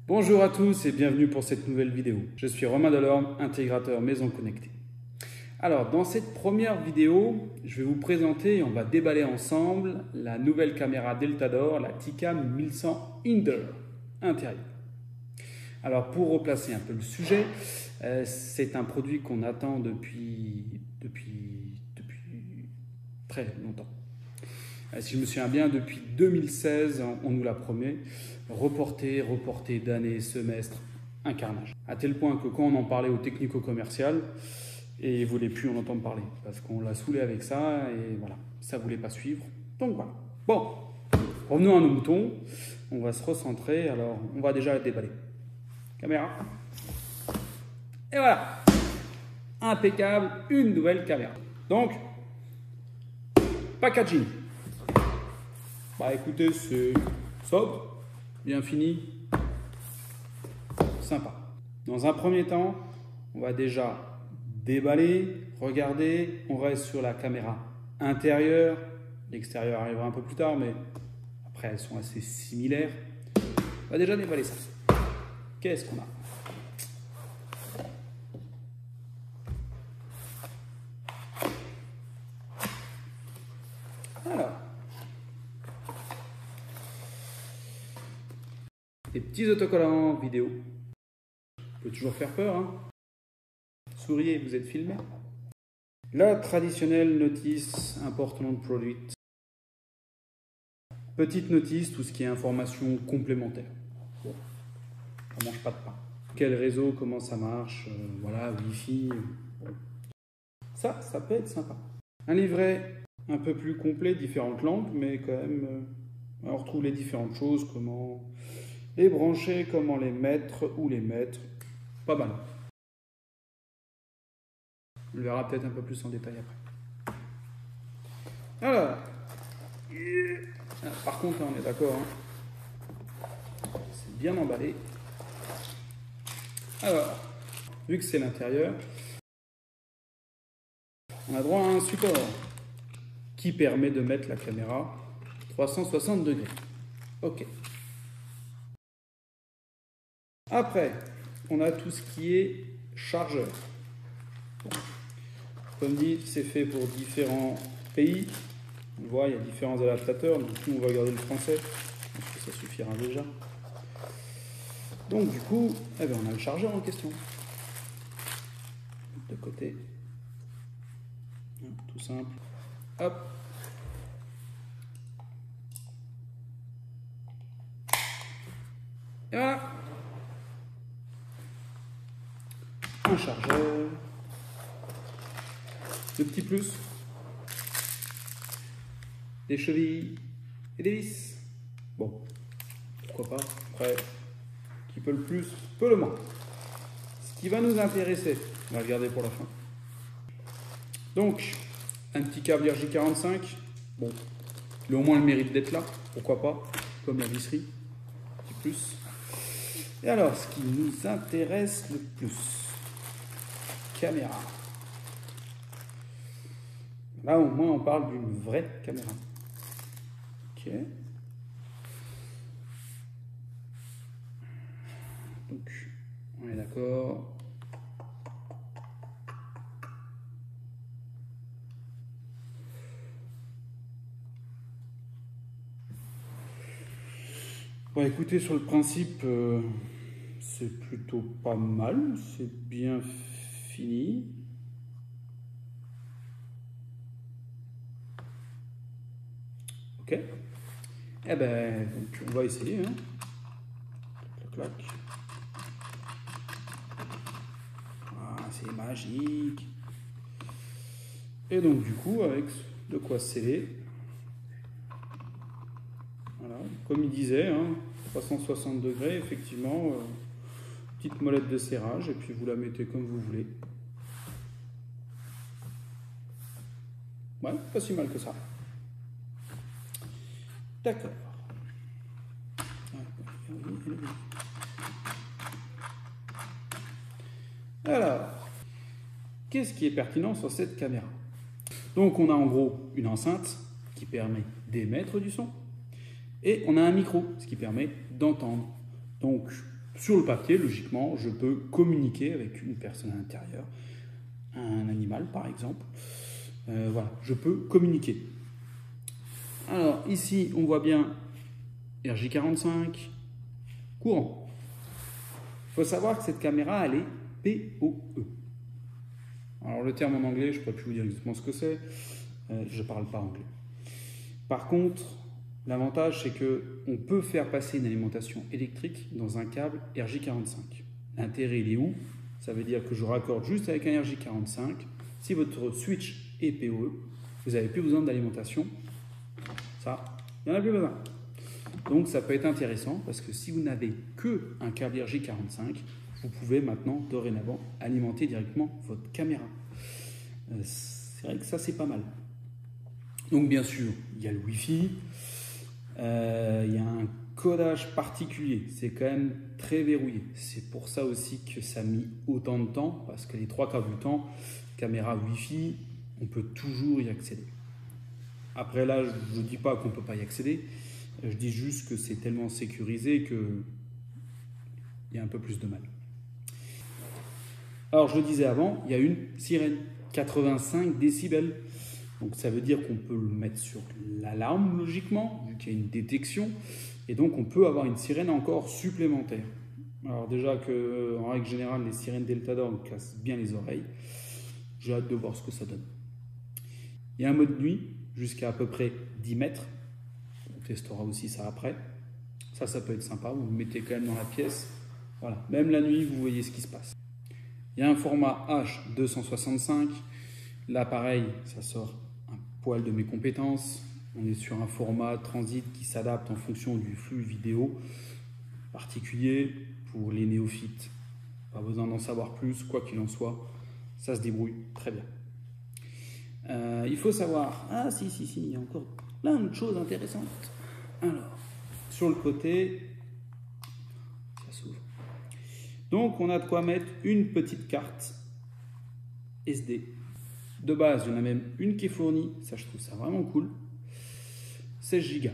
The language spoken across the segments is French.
Bonjour à tous et bienvenue pour cette nouvelle vidéo. Je suis Romain Delorme, intégrateur maison connectée. Alors dans cette première vidéo, je vais vous présenter et on va déballer ensemble la nouvelle caméra Deltador, la Ticam 1100 Indoor intérieur. Alors pour replacer un peu le sujet, c'est un produit qu'on attend depuis très longtemps. Si je me souviens bien, depuis 2016, on nous la promet, reporté d'années, semestres, un carnage. À tel point que quand on en parlait au technico-commercial, et ils ne voulaient plus en entendre parler, parce qu'on l'a saoulé avec ça, et voilà, ça ne voulait pas suivre. Donc voilà. Bon, revenons à nos moutons, on va se recentrer, alors on va déjà la déballer. Caméra. Et voilà, impeccable, une nouvelle caméra. Donc, packaging. Bah écoutez, c'est sobre, bien fini, sympa. Dans un premier temps, on va déjà déballer, regarder, on reste sur la caméra intérieure. L'extérieur arrivera un peu plus tard, mais après elles sont assez similaires. On va déjà déballer ça. Qu'est-ce qu'on a ? Alors, des petits autocollants vidéo. Peut toujours faire peur, hein. Souriez, vous êtes filmé. La traditionnelle notice important product. Petite notice, tout ce qui est information complémentaire. Bon, on mange pas de pain. Quel réseau, comment ça marche, voilà, Wi-Fi. Bon. Ça peut être sympa. Un livret un peu plus complet, différentes lampes, mais quand même, on retrouve les différentes choses, comment les brancher, comment les mettre, où les mettre. Pas mal. On le verra peut-être un peu plus en détail après. Alors, par contre, on est d'accord, hein, c'est bien emballé. Alors, vu que c'est l'intérieur, on a droit à un support qui permet de mettre la caméra 360 degrés. Ok. Après, on a tout ce qui est chargeur. Bon. Comme dit, c'est fait pour différents pays. On voit, il y a différents adaptateurs. Donc, nous, on va garder le français. Je pense que ça suffira déjà. Donc, du coup, eh bien, on a le chargeur en question. De côté. Tout simple. Hop. Et voilà. Un chargeur. Le petit plus. Des chevilles et des vis. Bon, pourquoi pas. Après, qui peut le plus, peut le moins. Ce qui va nous intéresser, on va le garder pour la fin. Donc, un petit câble RJ45. Bon, il a au moins le mérite d'être là. Pourquoi pas. Comme la visserie. Petit plus. Et alors, ce qui nous intéresse le plus. Caméra. Là, au moins, on parle d'une vraie caméra. Ok. Donc, on est d'accord. Bon, écoutez, sur le principe, c'est plutôt pas mal. C'est bien fini. Ok. Eh ben, donc on va essayer. Hein. Clac, clac. Ah, c'est magique. Et donc du coup, avec de quoi sceller. Voilà, comme il disait, hein, 360 degrés, effectivement, petite molette de serrage, et puis vous la mettez comme vous voulez. Ouais, pas si mal que ça. D'accord. Alors, qu'est-ce qui est pertinent sur cette caméra? Donc on a en gros une enceinte qui permet d'émettre du son et on a un micro, ce qui permet d'entendre. Donc sur le papier, logiquement, je peux communiquer avec une personne à l'intérieur, un animal par exemple. Voilà, je peux communiquer. Alors ici, on voit bien RJ45, courant. Il faut savoir que cette caméra, elle est PoE. Alors le terme en anglais, je ne pourrais plus vous dire exactement ce que c'est. Je ne parle pas anglais. Par contre, l'avantage, c'est qu'on peut faire passer une alimentation électrique dans un câble RJ45. L'intérêt, il est où? Ça veut dire que je raccorde juste avec un RJ45. Si votre switch est PoE, vous n'avez plus besoin d'alimentation. Ça, il n'y en a plus besoin. Donc ça peut être intéressant parce que si vous n'avez qu'un câble RJ45, vous pouvez maintenant, dorénavant, alimenter directement votre caméra. C'est vrai que ça, c'est pas mal. Donc bien sûr, il y a le Wi-Fi, il y a un codage particulier, c'est quand même très verrouillé. C'est pour ça aussi que ça a mis autant de temps, parce que les 3/4 du temps, caméra Wi-Fi, on peut toujours y accéder. Après là, je ne dis pas qu'on ne peut pas y accéder, je dis juste que c'est tellement sécurisé qu'il y a un peu plus de mal. Alors je le disais avant, il y a une sirène, 85 décibels. Donc ça veut dire qu'on peut le mettre sur l'alarme logiquement, vu qu'il y a une détection, et donc on peut avoir une sirène encore supplémentaire. Alors déjà qu'en règle générale, les sirènes Deltador cassent bien les oreilles, j'ai hâte de voir ce que ça donne. Il y a un mode nuit jusqu'à peu près 10 mètres, on testera aussi ça après. Ça peut être sympa, vous le mettez quand même dans la pièce, voilà. Même la nuit, vous voyez ce qui se passe. Il y a un format H265, là pareil, ça sort un poil de mes compétences. On est sur un format transit qui s'adapte en fonction du flux vidéo particulier pour les néophytes. Pas besoin d'en savoir plus, quoi qu'il en soit, ça se débrouille très bien. Il faut savoir, il y a encore plein de choses intéressantes. Alors, sur le côté, ça s'ouvre. Donc on a de quoi mettre une petite carte SD. De base, il y en a même une qui est fournie, ça je trouve ça vraiment cool. 16 Go.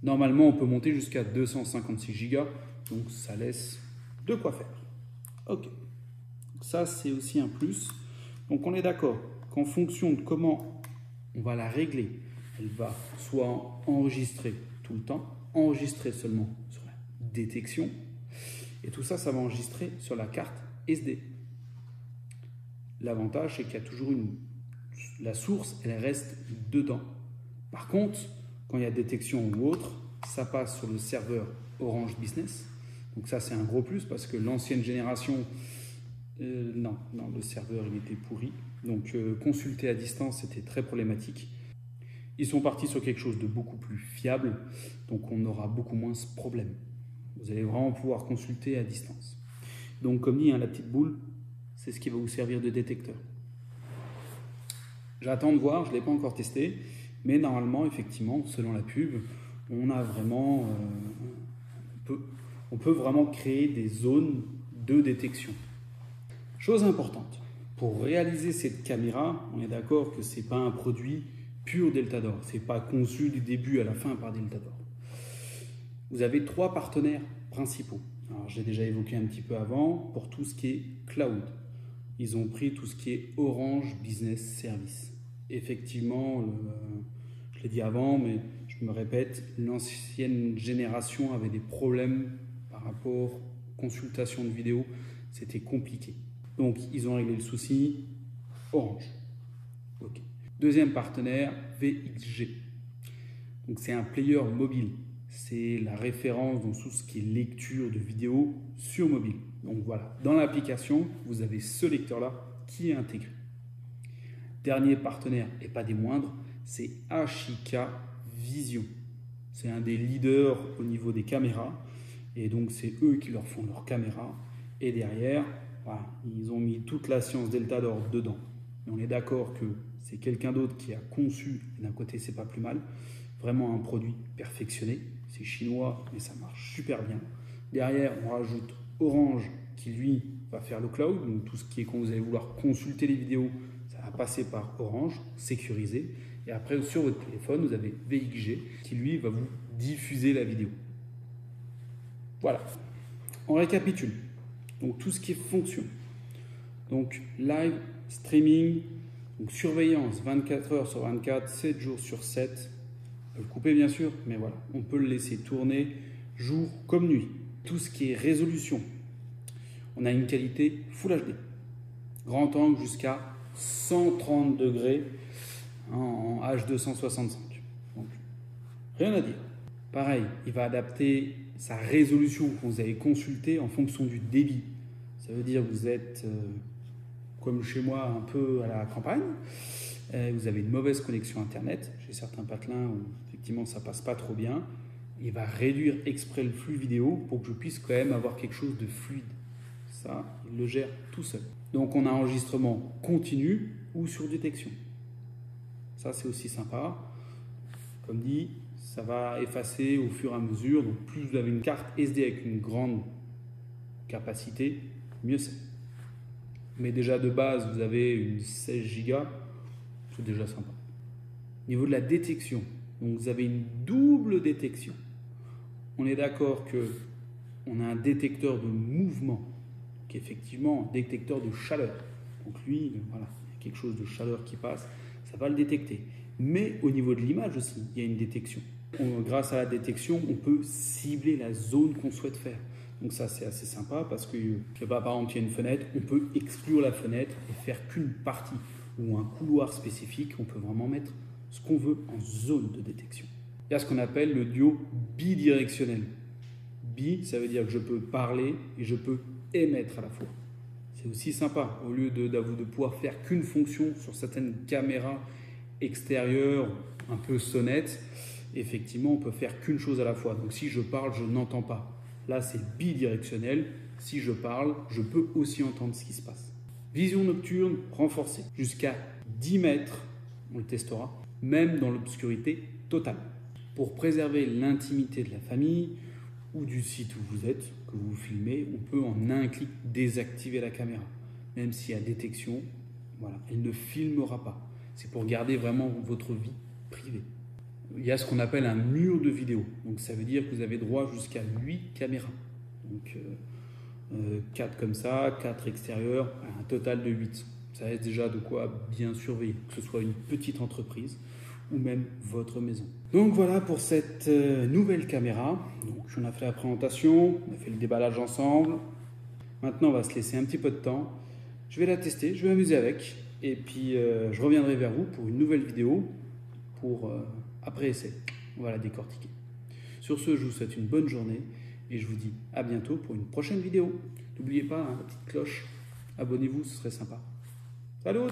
Normalement, on peut monter jusqu'à 256 Go, donc ça laisse de quoi faire. Ok. Ça, c'est aussi un plus. Donc on est d'accord qu'en fonction de comment on va la régler, elle va soit enregistrer tout le temps, enregistrer seulement sur la détection, et tout ça, ça va enregistrer sur la carte SD. L'avantage, c'est qu'il y a toujours la source, elle reste dedans. Par contre, quand il y a détection ou autre, ça passe sur le serveur Orange Business. Donc ça, c'est un gros plus parce que l'ancienne génération, non, le serveur, il était pourri. Donc consulter à distance, c'était très problématique. Ils sont partis sur quelque chose de beaucoup plus fiable, donc on aura beaucoup moins ce problème. Vous allez vraiment pouvoir consulter à distance. Donc comme dit, la petite boule, c'est ce qui va vous servir de détecteur. J'attends de voir, je ne l'ai pas encore testé, mais normalement, effectivement, selon la pub, on a vraiment, on peut vraiment créer des zones de détection. Chose importante, pour réaliser cette caméra, on est d'accord que ce n'est pas un produit pur Deltador, ce n'est pas conçu du début à la fin par Deltador. Vous avez 3 partenaires principaux. Alors, j'ai déjà évoqué un petit peu avant, pour tout ce qui est cloud. Ils ont pris tout ce qui est Orange Business Service. Effectivement, je l'ai dit avant, mais je me répète, l'ancienne génération avait des problèmes par rapport aux consultations de vidéos. C'était compliqué. Donc, ils ont réglé le souci. Orange. Okay. Deuxième partenaire, VXG. Donc, c'est un player mobile. C'est la référence dans tout ce qui est lecture de vidéos sur mobile. Donc voilà, dans l'application, vous avez ce lecteur-là qui est intégré. Dernier partenaire, et pas des moindres, c'est HIK Vision. C'est un des leaders au niveau des caméras. Et donc c'est eux qui leur font leurs caméras. Et derrière, voilà, ils ont mis toute la science Deltador dedans. Et on est d'accord que c'est quelqu'un d'autre qui a conçu, et d'un côté c'est pas plus mal, vraiment un produit perfectionné. C'est chinois, mais ça marche super bien. Derrière, on rajoute Orange qui, lui, va faire le cloud. Donc, tout ce qui est quand vous allez vouloir consulter les vidéos, ça va passer par Orange, sécurisé. Et après, sur votre téléphone, vous avez VXG qui, lui, va vous diffuser la vidéo. Voilà. On récapitule. Donc tout ce qui est fonction. Donc live, streaming, donc surveillance 24 heures sur 24, 7 jours sur 7. On peut le couper bien sûr, mais voilà, on peut le laisser tourner jour comme nuit. Tout ce qui est résolution, on a une qualité Full HD. Grand angle jusqu'à 130 degrés en H265. Donc, rien à dire. Pareil, il va adapter sa résolution que vous avez consultée en fonction du débit. Ça veut dire que vous êtes, comme chez moi, un peu à la campagne. Vous avez une mauvaise connexion Internet. J'ai certains patelins où effectivement ça passe pas trop bien. Il va réduire exprès le flux vidéo pour que je puisse quand même avoir quelque chose de fluide. Ça, il le gère tout seul. Donc on a enregistrement continu ou sur détection. Ça c'est aussi sympa. Comme dit, ça va effacer au fur et à mesure. Donc plus vous avez une carte SD avec une grande capacité, mieux c'est. Mais déjà de base, vous avez une 16 Go, c'est déjà sympa. Au niveau de la détection, donc vous avez une double détection. On est d'accord que on a un détecteur de mouvement, qui est effectivement un détecteur de chaleur. Donc lui, voilà, il y a quelque chose de chaleur qui passe, ça va le détecter. Mais au niveau de l'image aussi, il y a une détection. Grâce à la détection, on peut cibler la zone qu'on souhaite faire. Donc ça, c'est assez sympa parce que, je sais pas, par exemple, il y a une fenêtre, on peut exclure la fenêtre et faire qu'une partie ou un couloir spécifique. On peut vraiment mettre ce qu'on veut en zone de détection. Il y a ce qu'on appelle le duo bidirectionnel. Bi, ça veut dire que je peux parler et je peux émettre à la fois. C'est aussi sympa. Au lieu de pouvoir faire qu'une fonction sur certaines caméras extérieures, un peu sonnettes, effectivement, on peut faire qu'une chose à la fois. Donc si je parle, je n'entends pas. Là, c'est bidirectionnel. Si je parle, je peux aussi entendre ce qui se passe. Vision nocturne renforcée. Jusqu'à 10 mètres, on le testera, même dans l'obscurité totale. Pour préserver l'intimité de la famille ou du site où vous êtes, que vous filmez, on peut en un clic désactiver la caméra. Même s'il y a détection, voilà, elle ne filmera pas. C'est pour garder vraiment votre vie privée. Il y a ce qu'on appelle un mur de vidéo. Donc ça veut dire que vous avez droit jusqu'à 8 caméras. Donc 4 comme ça, 4 extérieures, un total de 8. Ça laisse déjà de quoi bien surveiller, que ce soit une petite entreprise ou même votre maison. Donc voilà pour cette nouvelle caméra. Donc on a fait la présentation, on a fait le déballage ensemble. Maintenant on va se laisser un petit peu de temps. Je vais la tester, je vais m'amuser avec. Et puis je reviendrai vers vous pour une nouvelle vidéo pour après essai. On va la décortiquer. Sur ce, je vous souhaite une bonne journée et je vous dis à bientôt pour une prochaine vidéo. N'oubliez pas, hein, la petite cloche, abonnez-vous, ce serait sympa. Salut!